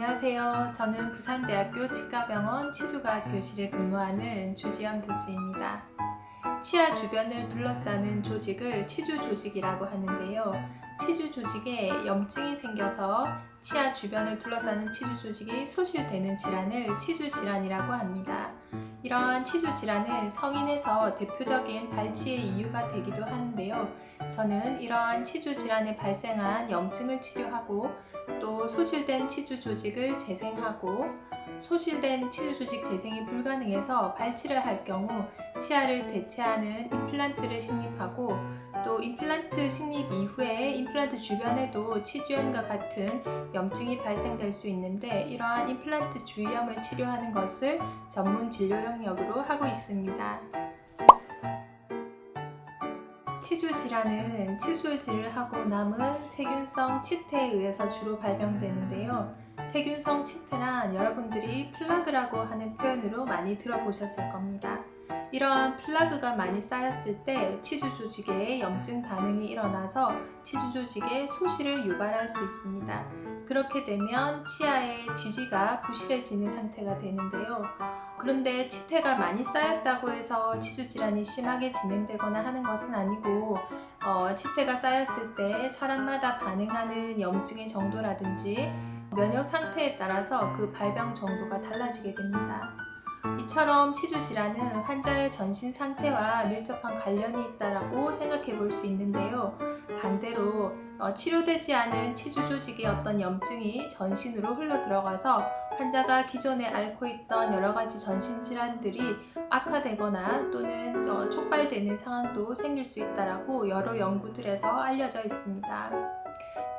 안녕하세요. 저는 부산대학교 치과병원 치주과학교실에 근무하는 주지연 교수입니다. 치아 주변을 둘러싸는 조직을 치주 조직이라고 하는데요. 치주 조직에 염증이 생겨서 치아 주변을 둘러싸는 치주 조직이 소실되는 질환을 치주 질환이라고 합니다. 이러한 치주 질환은 성인에서 대표적인 발치의 이유가 되기도 하는데요. 저는 이러한 치주 질환에 발생한 염증을 치료하고 또 소실된 치주 조직을 재생하고 소실된 치주 조직 재생이 불가능해서 발치를 할 경우 치아를 대체하는 임플란트를 식립하고 또 임플란트 식립 이후에 임플란트 주변에도 치주염과 같은 염증이 발생될 수 있는데 이러한 임플란트 주위염을 치료하는 것을 전문 진료 영역으로 하고 있습니다. 치주 질환은 치술질을 하고 남은 세균성 치태에 의해서 주로 발병되는데요. 세균성 치태란 여러분들이 플라그라고 하는 표현으로 많이 들어보셨을 겁니다. 이러한 플라그가 많이 쌓였을 때 치주 조직에 염증 반응이 일어나서 치주 조직의 소실을 유발할 수 있습니다. 그렇게 되면 치아의 지지가 부실해지는 상태가 되는데요. 그런데 치태가 많이 쌓였다고 해서 치주 질환이 심하게 진행되거나 하는 것은 아니고 치태가 쌓였을 때 사람마다 반응하는 염증의 정도라든지 면역 상태에 따라서 그 발병 정도가 달라지게 됩니다. 이처럼 치주 질환은 환자의 전신 상태와 밀접한 관련이 있다고 생각해 볼 수 있는데요. 반대로 치료되지 않은 치주 조직의 어떤 염증이 전신으로 흘러 들어가서 환자가 기존에 앓고 있던 여러 가지 전신 질환들이 악화되거나 또는 촉발되는 상황도 생길 수 있다고 여러 연구들에서 알려져 있습니다.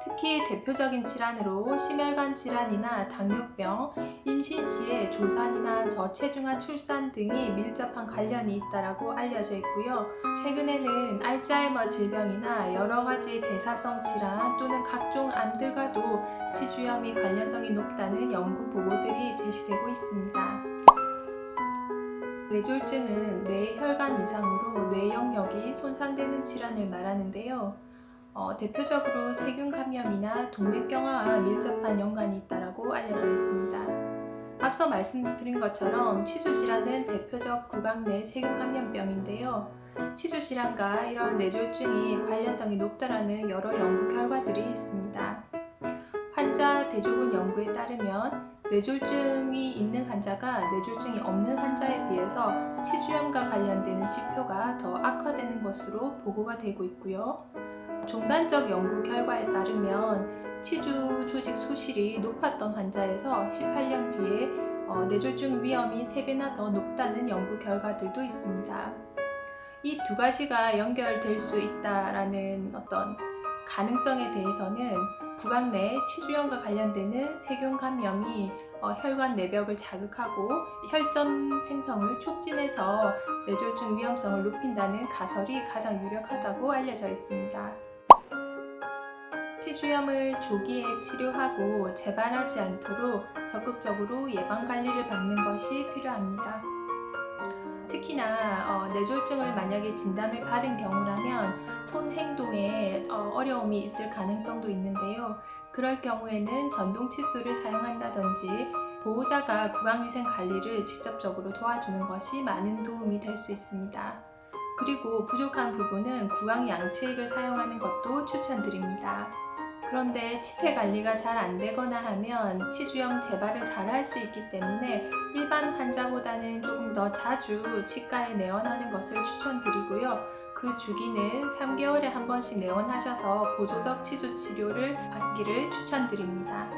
특히 대표적인 질환으로 심혈관 질환이나 당뇨병, 임신 시에 조산이나 저체중아 출산 등이 밀접한 관련이 있다고 알려져 있고요. 최근에는 알츠하이머 질병이나 여러 가지 대사성 질환 또는 각종 암들과도 치주염이 관련성이 높다는 연구 보고들이 제시되고 있습니다. 뇌졸중은 뇌 혈관 이상으로 뇌 영역이 손상되는 질환을 말하는데요. 대표적으로 세균 감염이나 동맥경화와 밀접한 연관이 있다고 알려져 있습니다. 앞서 말씀드린 것처럼 치주 질환은 대표적 구강 내 세균 감염병인데요. 치주 질환과 이러한 뇌졸중이 관련성이 높다라는 여러 연구 결과들이 있습니다. 환자 대조군 연구에 따르면 뇌졸중이 있는 환자가 뇌졸중이 없는 환자에 비해서 치주염과 관련되는 지표가 더 악화되는 것으로 보고가 되고 있고요. 종단적 연구 결과에 따르면 치주 조직 소실이 높았던 환자에서 18년 뒤에 뇌졸중 위험이 3배나 더 높다는 연구 결과들도 있습니다. 이 두 가지가 연결될 수 있다라는 어떤 가능성에 대해서는 구강 내 치주염과 관련되는 세균 감염이 혈관 내벽을 자극하고 혈점 생성을 촉진해서 뇌졸중 위험성을 높인다는 가설이 가장 유력하다고 알려져 있습니다. 치주염을 조기에 치료하고 재발하지 않도록 적극적으로 예방관리를 받는 것이 필요합니다. 특히나 뇌졸중을 만약에 진단을 받은 경우라면 손 행동에 어려움이 있을 가능성도 있는데요. 그럴 경우에는 전동 칫솔을 사용한다든지 보호자가 구강위생 관리를 직접적으로 도와주는 것이 많은 도움이 될 수 있습니다. 그리고 부족한 부분은 구강 양치액을 사용하는 것도 추천드립니다. 그런데 치태 관리가 잘 안 되거나 하면 치주염 재발을 잘 할 수 있기 때문에 일반 환자보다는 조금 더 자주 치과에 내원하는 것을 추천드리고요. 그 주기는 3개월에 한 번씩 내원하셔서 보조적 치주 치료를 받기를 추천드립니다.